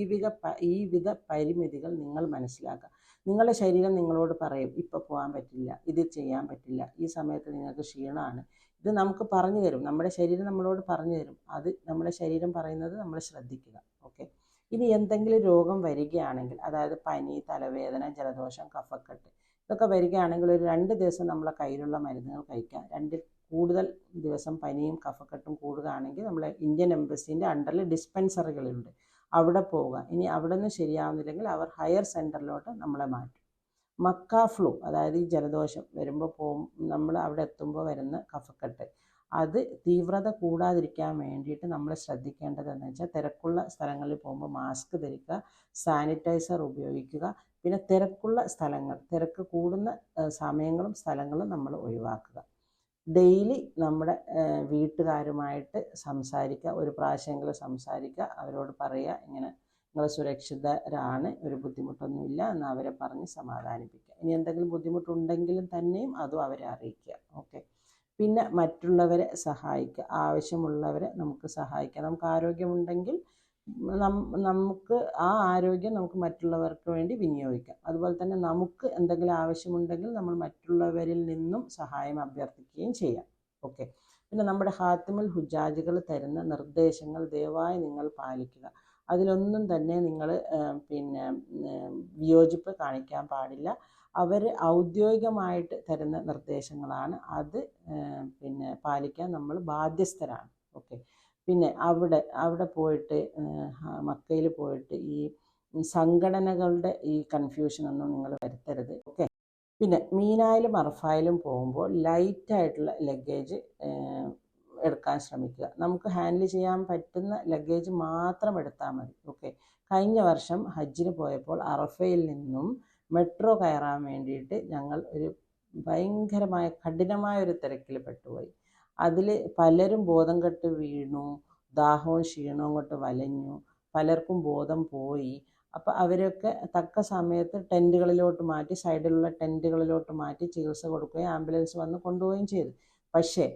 Speaker 1: വിധ പരിമിതികൾ നിങ്ങൾ മനസ്സിലാക്കുക. നിങ്ങളുടെ ശരീരം നിങ്ങളോട് പറയും, ഇപ്പോൾ പോകാൻ പറ്റില്ല, ഇത് ചെയ്യാൻ പറ്റില്ല, ഈ സമയത്ത് നിങ്ങൾക്ക് ക്ഷീണമാണ്. ഇത് നമുക്ക് പറഞ്ഞു തരും, നമ്മുടെ ശരീരം നമ്മളോട് പറഞ്ഞു തരും. അത് നമ്മുടെ ശരീരം പറയുന്നത് നമ്മൾ ശ്രദ്ധിക്കുക. ഓക്കെ, ഇനി എന്തെങ്കിലും രോഗം വരികയാണെങ്കിൽ, അതായത് പനി, തലവേദന, ജലദോഷം, കഫക്കെട്ട്, ഇതൊക്കെ വരികയാണെങ്കിൽ ഒരു 2 ദിവസം നമ്മളെ കയ്യിലുള്ള മരുന്നുകൾ കഴിക്കുക. 2 കൂടുതൽ ദിവസം പനിയും കഫക്കെട്ടും കൂടുകയാണെങ്കിൽ നമ്മൾ ഇന്ത്യൻ എംബസീൻ്റെ അണ്ടറിൽ ഡിസ്പെൻസറികളുണ്ട്, അവിടെ പോവുക. ഇനി അവിടെ നിന്ന് ശരിയാവുന്നില്ലെങ്കിൽ അവർ ഹയർ സെൻറ്ററിലോട്ട് നമ്മളെ മാറ്റും. മക്ക ഫ്ലൂ, അതായത് ഈ ജലദോഷം വരുമ്പോൾ നമ്മൾ അവിടെ എത്തുമ്പോൾ വരുന്ന കഫക്കെട്ട്, അത് തീവ്രത കൂടാതിരിക്കാൻ വേണ്ടിയിട്ട് നമ്മൾ ശ്രദ്ധിക്കേണ്ടതെന്ന് വെച്ചാൽ തിരക്കുള്ള സ്ഥലങ്ങളിൽ പോകുമ്പോൾ മാസ്ക് ധരിക്കുക, സാനിറ്റൈസർ ഉപയോഗിക്കുക. പിന്നെ തിരക്കുള്ള സ്ഥലങ്ങൾ, തിരക്ക് കൂടുന്ന സമയങ്ങളും സ്ഥലങ്ങളും നമ്മൾ ഒഴിവാക്കുക. ഡെയിലി നമ്മുടെ വീട്ടുകാരുമായിട്ട് സംസാരിക്കുക, ഒരു പ്രാവശ്യമെങ്കിലും സംസാരിക്കുക, അവരോട് പറയുക ഇങ്ങനെ നിങ്ങൾ സുരക്ഷിതരാണ്, ഒരു ബുദ്ധിമുട്ടൊന്നുമില്ല എന്ന് അവരെ പറഞ്ഞ് സമാധാനിപ്പിക്കുക. ഇനി എന്തെങ്കിലും ബുദ്ധിമുട്ടുണ്ടെങ്കിലും തന്നെയും അതും അവരെ അറിയിക്കുക. ഓക്കെ. പിന്നെ മറ്റുള്ളവരെ സഹായിക്കുക, ആവശ്യമുള്ളവരെ നമുക്ക് സഹായിക്കാം. നമുക്ക് ആരോഗ്യമുണ്ടെങ്കിൽ നമുക്ക് ആ ആരോഗ്യം നമുക്ക് മറ്റുള്ളവർക്ക് വേണ്ടി വിനിയോഗിക്കാം. അതുപോലെ തന്നെ നമുക്ക് എന്തെങ്കിലും ആവശ്യമുണ്ടെങ്കിൽ നമ്മൾ മറ്റുള്ളവരിൽ നിന്നും സഹായം അഭ്യർത്ഥിക്കുകയും ചെയ്യാം. ഓക്കെ. പിന്നെ നമ്മുടെ ഹാത്തിമുൽ ഹുജാജുകൾ തരുന്ന നിർദ്ദേശങ്ങൾ ദയവായി നിങ്ങൾ പാലിക്കുക. അതിലൊന്നും തന്നെ നിങ്ങൾ വിയോജിപ്പ് കാണിക്കാൻ പാടില്ല. അവർ ഔദ്യോഗികമായിട്ട് തരുന്ന നിർദ്ദേശങ്ങളാണ്, അത് പാലിക്കാൻ നമ്മൾ ബാധ്യസ്ഥരാണ്. ഓക്കെ. പിന്നെ അവിടെ പോയിട്ട് മക്കയിൽ പോയിട്ട് ഈ സംഘടനകളുടെ ഈ കൺഫ്യൂഷനൊന്നും നിങ്ങൾ വരുത്തരുത്. ഓക്കെ. പിന്നെ മീനായിലും അറഫായിലും പോകുമ്പോൾ ലൈറ്റായിട്ടുള്ള ലഗേജ് എടുക്കാൻ ശ്രമിക്കുക. നമുക്ക് ഹാൻഡിൽ ചെയ്യാൻ പറ്റുന്ന ലഗേജ് മാത്രം എടുത്താൽ മതി. ഓക്കെ. കഴിഞ്ഞ വർഷം ഹജ്ജിന് പോയപ്പോൾ അറഫയിൽ നിന്നും മെട്രോ കയറാൻ വേണ്ടിയിട്ട് ഞങ്ങൾ ഒരു ഭയങ്കരമായ കഠിനമായ ഒരു തിരക്കിൽ പെട്ടുപോയി. അതിൽ പലരും ബോധം കെട്ട് വീണു, ദാഹവും ക്ഷീണവും കൊണ്ട് വലഞ്ഞു, പലർക്കും ബോധം പോയി. അപ്പോൾ അവരൊക്കെ തക്ക സമയത്ത് ടെൻറ്റുകളിലോട്ട് മാറ്റി, സൈഡിലുള്ള ടെൻറ്റുകളിലോട്ട് മാറ്റി ചികിത്സ കൊടുക്കുകയും ആംബുലൻസ് വന്ന് കൊണ്ടുപോവുകയും ചെയ്തു. പക്ഷേ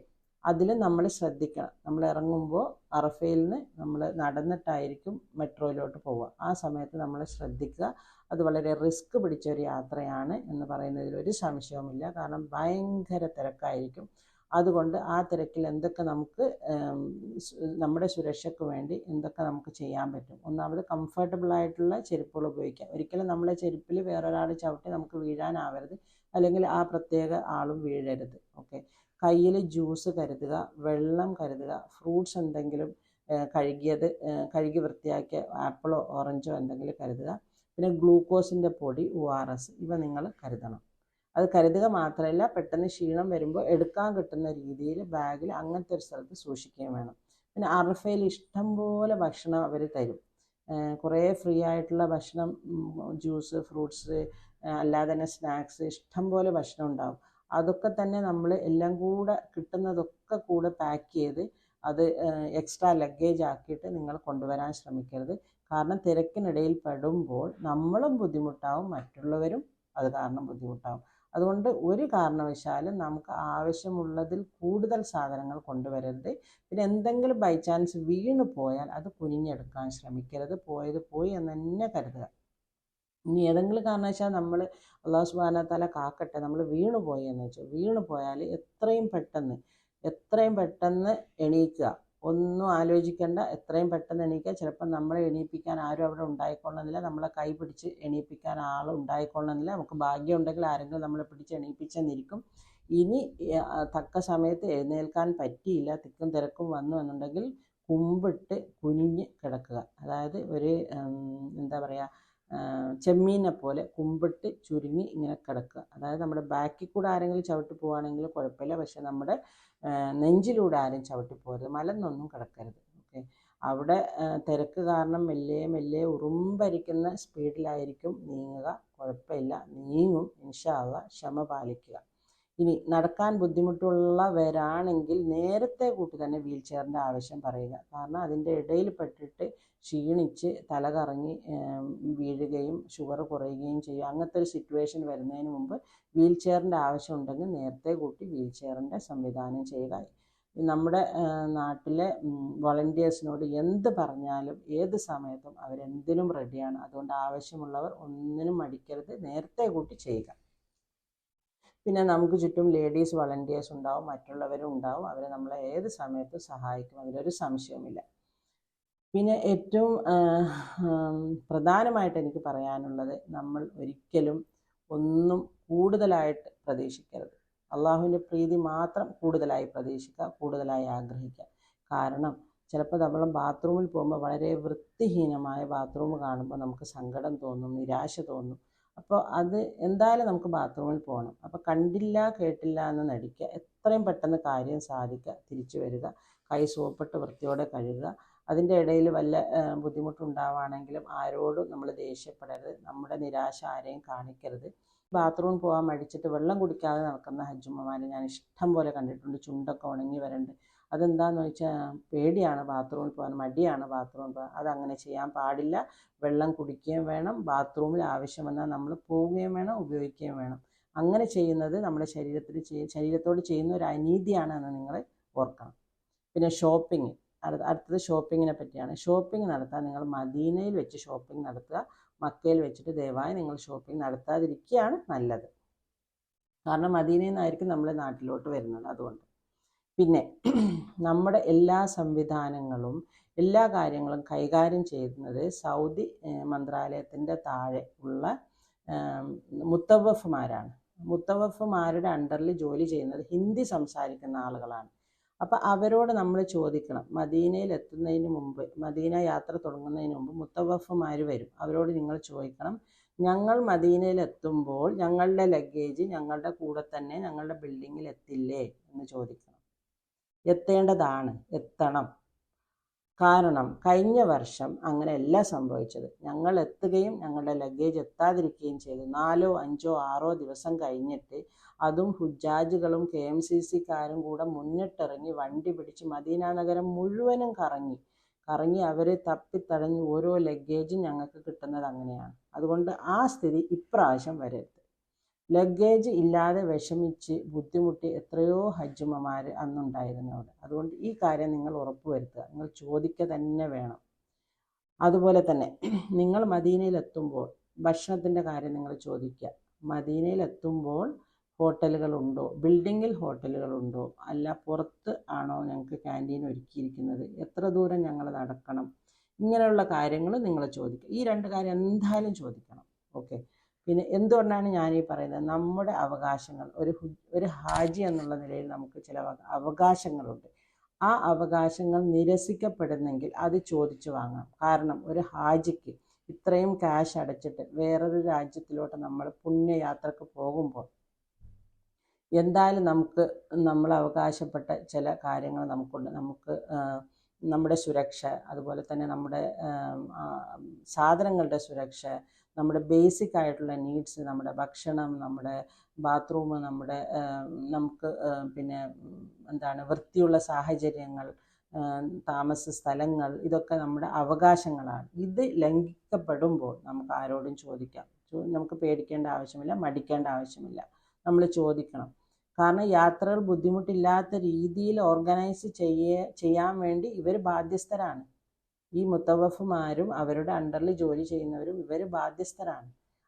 Speaker 1: അതിൽ നമ്മൾ ശ്രദ്ധിക്കണം. നമ്മൾ ഇറങ്ങുമ്പോൾ അറഫയിൽ നിന്ന് നമ്മൾ നടന്നിട്ടായിരിക്കും മെട്രോയിലോട്ട് പോവുക. ആ സമയത്ത് നമ്മൾ ശ്രദ്ധിക്കുക. അത് വളരെ റിസ്ക് പിടിച്ചൊരു യാത്രയാണ് എന്ന് പറയുന്നതിൽ ഒരു സംശയവുമില്ല. കാരണം ഭയങ്കര തിരക്കായിരിക്കും. അതുകൊണ്ട് ആ തിരക്കിൽ എന്തൊക്കെ നമുക്ക് നമ്മുടെ സുരക്ഷയ്ക്ക് വേണ്ടി എന്തൊക്കെ നമുക്ക് ചെയ്യാൻ പറ്റും. ഒന്നാമത് കംഫർട്ടബിളായിട്ടുള്ള ചെരുപ്പുകൾ ഉപയോഗിക്കുക. ഒരിക്കലും നമ്മളെ ചെരുപ്പിൽ വേറൊരാൾ ചവിട്ടി നമുക്ക് വീഴാനാവരുത്, അല്ലെങ്കിൽ ആ പ്രത്യേക ആളും വീഴരുത്. ഓക്കെ. കയ്യിൽ ജ്യൂസ് കരുതുക, വെള്ളം കരുതുക, ഫ്രൂട്ട്സ് എന്തെങ്കിലും കഴുകി വൃത്തിയാക്കിയ ആപ്പിളോ ഓറഞ്ചോ എന്തെങ്കിലും കരുതുക. പിന്നെ ഗ്ലൂക്കോസിൻ്റെ പൊടി, ORS, ഇവ നിങ്ങൾ കരുതണം. അത് കരുതുക മാത്രമല്ല, പെട്ടെന്ന് ക്ഷീണം വരുമ്പോൾ എടുക്കാൻ കിട്ടുന്ന രീതിയിൽ ബാഗിൽ അങ്ങനത്തെ ഒരു സ്ഥലത്ത് സൂക്ഷിക്കുകയും വേണം. പിന്നെ അറഫയിൽ ഇഷ്ടംപോലെ ഭക്ഷണം അവർ തരും. കുറേ ഫ്രീ ആയിട്ടുള്ള ഭക്ഷണം, ജ്യൂസ്, ഫ്രൂട്ട്സ്, അല്ലാതെ തന്നെ സ്നാക്സ്, ഇഷ്ടംപോലെ ഭക്ഷണം ഉണ്ടാവും. അതൊക്കെ തന്നെ നമ്മൾ എല്ലാം കൂടെ കിട്ടുന്നതൊക്കെ കൂടെ പാക്ക് ചെയ്ത് അത് എക്സ്ട്രാ ലഗേജ് ആക്കിയിട്ട് നിങ്ങൾ കൊണ്ടുവരാൻ ശ്രമിക്കരുത്. കാരണം തിരക്കിനിടയിൽ പെടുമ്പോൾ നമ്മളും ബുദ്ധിമുട്ടാവും, മറ്റുള്ളവരും അത് കാരണം ബുദ്ധിമുട്ടാവും. അതുകൊണ്ട് ഒരു കാരണവശാലും നമുക്ക് ആവശ്യമുള്ളതിൽ കൂടുതൽ സാധനങ്ങൾ കൊണ്ടുവരരുത്. പിന്നെ എന്തെങ്കിലും ബൈ ചാൻസ് വീണ് പോയാൽ അത് കുനിഞ്ഞെടുക്കാൻ ശ്രമിക്കരുത്. പോയത് പോയി എന്ന് തന്നെ കരുതുക. ഇനി ഏതെങ്കിലും കാരണവശാൽ നമ്മൾ, അല്ലാഹു സുബ്ഹാനഹു വ തആല കാക്കട്ടെ, നമ്മൾ വീണു പോയി എന്ന് വെച്ചാൽ, വീണു പോയാൽ എത്രയും പെട്ടെന്ന് എണീക്കുക. ഒന്നും ആലോചിക്കേണ്ട, എത്രയും പെട്ടെന്ന് എണീക്കുക. ചിലപ്പോൾ നമ്മളെ എണീപ്പിക്കാൻ ആരും അവിടെ ഉണ്ടായിക്കൊള്ളണമെന്നില്ല, നമ്മളെ കൈ പിടിച്ച് എണീപ്പിക്കാൻ ആൾ ഉണ്ടായിക്കൊള്ളണമെന്നില്ല. നമുക്ക് ഭാഗ്യം ഉണ്ടെങ്കിൽ ആരെങ്കിലും നമ്മളെ പിടിച്ച് എണീപ്പിച്ചെന്നിരിക്കും. ഇനി തക്ക സമയത്ത് എഴുന്നേൽക്കാൻ പറ്റിയില്ല, തിക്കും തിരക്കും വന്നു എന്നുണ്ടെങ്കിൽ കുമ്പിട്ട് കുനിഞ്ഞ് കിടക്കുക. അതായത് ഒരു എന്താ പറയുക, ചെമ്മീനെ പോലെ കുമ്പിട്ട് ചുരുങ്ങി ഇങ്ങനെ കിടക്കുക. അതായത് നമ്മുടെ ബാക്കിൽ കൂടെ ആരെങ്കിലും ചവിട്ടി പോവുകയാണെങ്കിൽ കുഴപ്പമില്ല, പക്ഷെ നമ്മുടെ നെഞ്ചിലൂടെ ആരും ചവിട്ടി പോകരുത്, മലന്നൊന്നും കിടക്കരുത്. ഓക്കെ. അവിടെ തിരക്ക് കാരണം മെല്ലെ ഉറുമ്പരിക്കുന്ന സ്പീഡിലായിരിക്കും നീങ്ങുക. കുഴപ്പമില്ല, നീങ്ങും ഇൻഷാ അല്ലാഹ്. ക്ഷമ പാലിക്കുക. ഇനി നടക്കാൻ ബുദ്ധിമുട്ടുള്ളവരാണെങ്കിൽ നേരത്തെ കൂട്ടി തന്നെ വീൽ ചെയറിൻ്റെ ആവശ്യം പറയുക. കാരണം അതിൻ്റെ ഇടയിൽ പെട്ടിട്ട് ക്ഷീണിച്ച് തലകറങ്ങി വീഴുകയും ഷുഗർ കുറയുകയും ചെയ്യും. അങ്ങനത്തെ ഒരു സിറ്റുവേഷൻ വരുന്നതിന് മുമ്പ് വീൽ ചെയറിൻ്റെ ആവശ്യം ഉണ്ടെങ്കിൽ നേരത്തെ കൂട്ടി വീൽ ചെയറിൻ്റെ സംവിധാനം ചെയ്യുക. നമ്മുടെ നാട്ടിലെ വളണ്ടിയേഴ്സിനോട് എന്ത് പറഞ്ഞാലും ഏത് സമയത്തും അവരെന്തിനും റെഡിയാണ്. അതുകൊണ്ട് ആവശ്യമുള്ളവർ ഒന്നിനും മടിക്കരുത്, നേരത്തെ കൂട്ടി ചെയ്യുക. പിന്നെ നമുക്ക് ചുറ്റും ലേഡീസ് വളണ്ടിയേഴ്സ് ഉണ്ടാവും, മറ്റുള്ളവരും ഉണ്ടാവും. അവർ നമ്മളെ ഏത് സമയത്തും സഹായിക്കും, അതിലൊരു സംശയവുമില്ല. പിന്നെ ഏറ്റവും പ്രധാനമായിട്ട് എനിക്ക് പറയാനുള്ളത്, നമ്മൾ ഒരിക്കലും ഒന്നും കൂടുതലായിട്ട് പ്രതീക്ഷിക്കരുത്. അള്ളാഹുവിൻ്റെ പ്രീതി മാത്രം കൂടുതലായി പ്രതീക്ഷിക്കുക, കൂടുതലായി ആഗ്രഹിക്കുക. കാരണം ചിലപ്പോൾ നമ്മൾ ബാത്റൂമിൽ പോകുമ്പോൾ വളരെ വൃത്തിഹീനമായ ബാത്റൂം കാണുമ്പോൾ നമുക്ക് സങ്കടം തോന്നും, നിരാശ തോന്നും. അപ്പോൾ അത് എന്തായാലും നമുക്ക് ബാത്റൂമിൽ പോകണം. അപ്പോൾ കണ്ടില്ല കേട്ടില്ല എന്ന് നടിക്കുക, എത്രയും പെട്ടെന്ന് കാര്യം സാധിക്കുക, തിരിച്ചു വരിക, കൈ സോപ്പിട്ട് വൃത്തിയോടെ കഴുകുക. അതിൻ്റെ ഇടയിൽ വല്ല ബുദ്ധിമുട്ടുണ്ടാവുകയാണെങ്കിലും ആരോടും നമ്മൾ ദേഷ്യപ്പെടരുത്, നമ്മുടെ നിരാശ ആരെയും കാണിക്കരുത്. ബാത്റൂമിൽ പോകാൻ മടിച്ചിട്ട് വെള്ളം കുടിക്കാതെ നടക്കുന്ന ഹജ്ജുമ്മമാരെ ഞാൻ ഇഷ്ടം പോലെ കണ്ടിട്ടുണ്ട്. ചുണ്ടൊക്കെ ഉണങ്ങി വരണ്ട്. അതെന്താണെന്ന് വെച്ചാൽ പേടിയാണ് ബാത്റൂമിൽ പോകാൻ, മടിയാണ് ബാത്റൂമിൽ പോകാൻ. അതങ്ങനെ ചെയ്യാൻ പാടില്ല. വെള്ളം കുടിക്കുകയും വേണം, ബാത്റൂമിൽ ആവശ്യം വന്നാൽ നമ്മൾ പോവുകയും വേണം, ഉപയോഗിക്കുകയും വേണം. അങ്ങനെ ചെയ്യുന്നത് നമ്മുടെ ശരീരത്തോട് ചെയ്യുന്ന ഒരു അനീതിയാണ് എന്ന് നിങ്ങൾ ഓർക്കണം. പിന്നെ ഷോപ്പിംഗ്, അടുത്തത് ഷോപ്പിങ്ങിനെ പറ്റിയാണ്. ഷോപ്പിംഗ് നടത്താൻ നിങ്ങൾ മദീനയിൽ വെച്ച് ഷോപ്പിംഗ് നടത്തുക. മക്കയിൽ വെച്ചിട്ട് ദയവായി നിങ്ങൾ ഷോപ്പിംഗ് നടത്താതിരിക്കുകയാണ് നല്ലത്. കാരണം മദീനയിൽ നിന്നായിരിക്കും നമ്മുടെ നാട്ടിലോട്ട് വരുന്നത്. അതുകൊണ്ട് പിന്നെ നമ്മുടെ എല്ലാ സംവിധാനങ്ങളും എല്ലാ കാര്യങ്ങളും കൈകാര്യം ചെയ്യുന്നത് സൗദി മന്ത്രാലയത്തിൻ്റെ താഴെ ഉള്ള മുത്തവഫുമാരാണ്. മുത്തവഫുമാരുടെ അണ്ടറിൽ ജോലി ചെയ്യുന്നത് ഹിന്ദി സംസാരിക്കുന്ന ആളുകളാണ്. അപ്പം അവരോട് നമ്മൾ ചോദിക്കണം, മദീനയിൽ എത്തുന്നതിന് മുമ്പ്, മദീന യാത്ര തുടങ്ങുന്നതിന് മുമ്പ് മുത്തവഫുമാർ വരും. അവരോട് നിങ്ങൾ ചോദിക്കണം, ഞങ്ങൾ മദീനയിൽ എത്തുമ്പോൾ ഞങ്ങളുടെ ലഗേജ് ഞങ്ങളുടെ കൂടെ തന്നെ ഞങ്ങളുടെ ബിൽഡിങ്ങിൽ എത്തില്ലേ എന്ന് ചോദിക്കണം. എത്തേണ്ടതാണ്, എത്തണം. കാരണം കഴിഞ്ഞ വർഷം അങ്ങനെയല്ല സംഭവിച്ചത്. ഞങ്ങൾ എത്തുകയും ഞങ്ങളുടെ ലഗേജ് എത്താതിരിക്കുകയും ചെയ്തു. 4, 5, 6 ദിവസം കഴിഞ്ഞിട്ട്, അതും ഹുജ്ജാജുകളും KMCCക്കാരും കൂടെ മുന്നിട്ടിറങ്ങി വണ്ടി പിടിച്ച് മദീന നഗരം മുഴുവനും കറങ്ങി അവർ തപ്പിത്തടഞ്ഞ് ഓരോ ലഗേജും ഞങ്ങൾക്ക് കിട്ടുന്നത് അങ്ങനെയാണ്. അതുകൊണ്ട് ആ സ്ഥിതി ഇപ്രാവശ്യം വരരുത്. ലഗേജ് ഇല്ലാതെ വിഷമിച്ച് ബുദ്ധിമുട്ടി എത്രയോ ഹജ്ജുമ്മമാർ അന്നുണ്ടായിരുന്നു അവിടെ. അതുകൊണ്ട് ഈ കാര്യം നിങ്ങൾ ഉറപ്പുവരുത്തുക, നിങ്ങൾ ചോദിക്കുക തന്നെ വേണം. അതുപോലെ തന്നെ നിങ്ങൾ മദീനയിലെത്തുമ്പോൾ ഭക്ഷണത്തിൻ്റെ കാര്യം നിങ്ങൾ ചോദിക്കുക. മദീനയിലെത്തുമ്പോൾ ഹോട്ടലുകളുണ്ടോ, ബിൽഡിങ്ങിൽ ഹോട്ടലുകളുണ്ടോ, അല്ല പുറത്ത് ആണോ ഞങ്ങൾക്ക് ക്യാൻറ്റീൻ ഒരുക്കിയിരിക്കുന്നത്, എത്ര ദൂരം ഞങ്ങൾ നടക്കണം, ഇങ്ങനെയുള്ള കാര്യങ്ങൾ നിങ്ങൾ ചോദിക്കുക. ഈ 2 കാര്യം എന്തായാലും ചോദിക്കണം. ഓക്കെ. പിന്നെ എന്തുകൊണ്ടാണ് ഞാനീ പറയുന്നത്, നമ്മുടെ അവകാശങ്ങൾ, ഒരു ഹാജി എന്നുള്ള നിലയിൽ നമുക്ക് ചില അവകാശങ്ങളുണ്ട്. ആ അവകാശങ്ങൾ നിരസിക്കപ്പെടുന്നെങ്കിൽ അത് ചോദിച്ചു വാങ്ങാം. കാരണം ഒരു ഹാജിക്ക് ഇത്രയും ക്യാഷ് അടച്ചിട്ട് വേറൊരു രാജ്യത്തിലോട്ട് നമ്മൾ പുണ്യയാത്രക്ക് പോകുമ്പോൾ എന്തായാലും നമ്മൾ അവകാശപ്പെട്ട ചില കാര്യങ്ങൾ നമുക്കുണ്ട്. നമുക്ക് നമ്മുടെ സുരക്ഷ, അതുപോലെ തന്നെ നമ്മുടെ സാധനങ്ങളുടെ സുരക്ഷ, നമ്മുടെ ബേസിക് ആയിട്ടുള്ള നീഡ്സ്, നമ്മുടെ ഭക്ഷണം, നമ്മുടെ ബാത്റൂം, നമുക്ക് പിന്നെ വൃത്തിയുള്ള സാഹചര്യങ്ങൾ, താമസ സ്ഥലങ്ങൾ, ഇതൊക്കെ നമ്മുടെ അവകാശങ്ങളാണ്. ഇത് ലംഘിക്കപ്പെടുമ്പോൾ നമുക്ക് ആരോടും ചോദിക്കാം. നമുക്ക് പേടിക്കേണ്ട ആവശ്യമില്ല, മടിക്കേണ്ട ആവശ്യമില്ല, നമ്മൾ ചോദിക്കണം. കാരണം യാത്രകൾ ബുദ്ധിമുട്ടില്ലാത്ത രീതിയിൽ ഓർഗനൈസ് ചെയ്യാൻ വേണ്ടി ഇവർ ബാധ്യസ്ഥരാണ്. ഈ മുത്തവഫുമാരും അവരുടെ അണ്ടറിൽ ജോലി ചെയ്യുന്നവരും ഇവർ ബാധ്യസ്ഥരാണ്.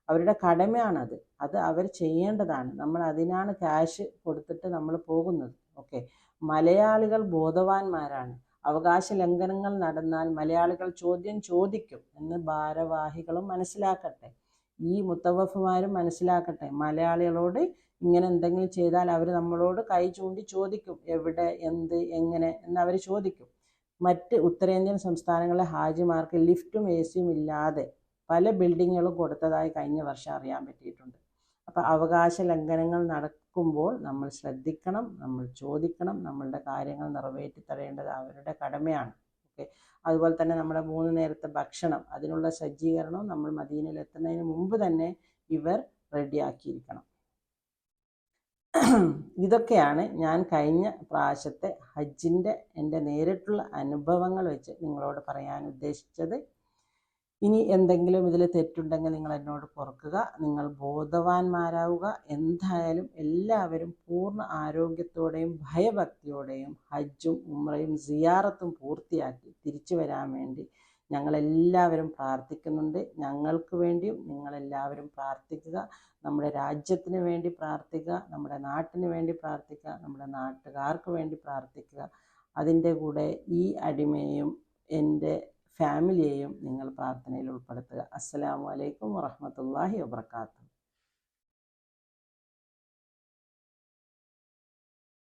Speaker 1: അവരുടെ കടമയാണത്. അത് അവർ ചെയ്യേണ്ടതാണ്. നമ്മൾ അതിനാണ് ക്യാഷ് കൊടുത്തിട്ട് നമ്മൾ പോകുന്നത്. ഓക്കെ. മലയാളികൾ ബോധവാന്മാരാണ്. അവകാശ ലംഘനങ്ങൾ നടന്നാൽ മലയാളികൾ ചോദ്യം ചോദിക്കും എന്ന് ഭാരവാഹികളും മനസ്സിലാക്കട്ടെ. ഈ മുത്തവഫുമാരും മനസ്സിലാക്കട്ടെ. മലയാളികളോട് ഇങ്ങനെ എന്തെങ്കിലും ചെയ്താൽ അവർ നമ്മളോട് കൈ ചൂണ്ടി ചോദിക്കും, എവിടെ, എന്ത്, എങ്ങനെ എന്നവർ ചോദിക്കും. മറ്റ് ഉത്തരേന്ത്യൻ സംസ്ഥാനങ്ങളിലെ ഹാജിമാർക്ക് ലിഫ്റ്റും AC ഇല്ലാതെ പല ബിൽഡിങ്ങുകളും കൊടുത്തതായി കഴിഞ്ഞ വർഷം അറിയാൻ പറ്റിയിട്ടുണ്ട്. അപ്പോൾ അവകാശ ലംഘനങ്ങൾ നടക്കുമ്പോൾ നമ്മൾ ശ്രദ്ധിക്കണം, നമ്മൾ ചോദിക്കണം. നമ്മളുടെ കാര്യങ്ങൾ നിറവേറ്റി തരേണ്ടത് അവരുടെ കടമയാണ്. ഓക്കെ. അതുപോലെ തന്നെ നമ്മുടെ 3 നേരത്തെ ഭക്ഷണം, അതിനുള്ള സജ്ജീകരണവും നമ്മൾ മദീനയിൽ എത്തുന്നതിന് മുമ്പ് തന്നെ ഇവർ റെഡിയാക്കിയിരിക്കണം. ഇതൊക്കെയാണ് ഞാൻ കഴിഞ്ഞ പ്രാവശ്യത്തെ ഹജ്ജിൻ്റെ എൻ്റെ നേരിട്ടുള്ള അനുഭവങ്ങൾ വെച്ച് നിങ്ങളോട് പറയാൻ ഉദ്ദേശിച്ചത്. ഇനി എന്തെങ്കിലും ഇതിൽ തെറ്റുണ്ടെങ്കിൽ നിങ്ങൾ എന്നോട് പൊറുക്കുക. നിങ്ങൾ ബോധവാന്മാരാവുക. എന്തായാലും എല്ലാവരും പൂർണ്ണ ആരോഗ്യത്തോടെയും ഭയഭക്തിയോടെയും ഹജ്ജും ഉംറയും സിയാറത്തും പൂർത്തിയാക്കി തിരിച്ചു വരാൻ വേണ്ടി ഞങ്ങളെല്ലാവരും പ്രാർത്ഥിക്കുന്നുണ്ട്. ഞങ്ങൾക്ക് വേണ്ടിയും നിങ്ങളെല്ലാവരും പ്രാർത്ഥിക്കുക. നമ്മുടെ രാജ്യത്തിന് വേണ്ടി പ്രാർത്ഥിക്കുക, നമ്മുടെ നാട്ടിന് വേണ്ടി പ്രാർത്ഥിക്കുക, നമ്മുടെ നാട്ടുകാർക്ക് വേണ്ടി പ്രാർത്ഥിക്കുക. അതിൻ്റെ കൂടെ ഈ അടിമയെയും എൻ്റെ ഫാമിലിയെയും നിങ്ങൾ പ്രാർത്ഥനയിൽ ഉൾപ്പെടുത്തുക. അസ്സലാമു അലൈക്കും വറഹ്മത്തുള്ളാഹി വബറകാതുഹു.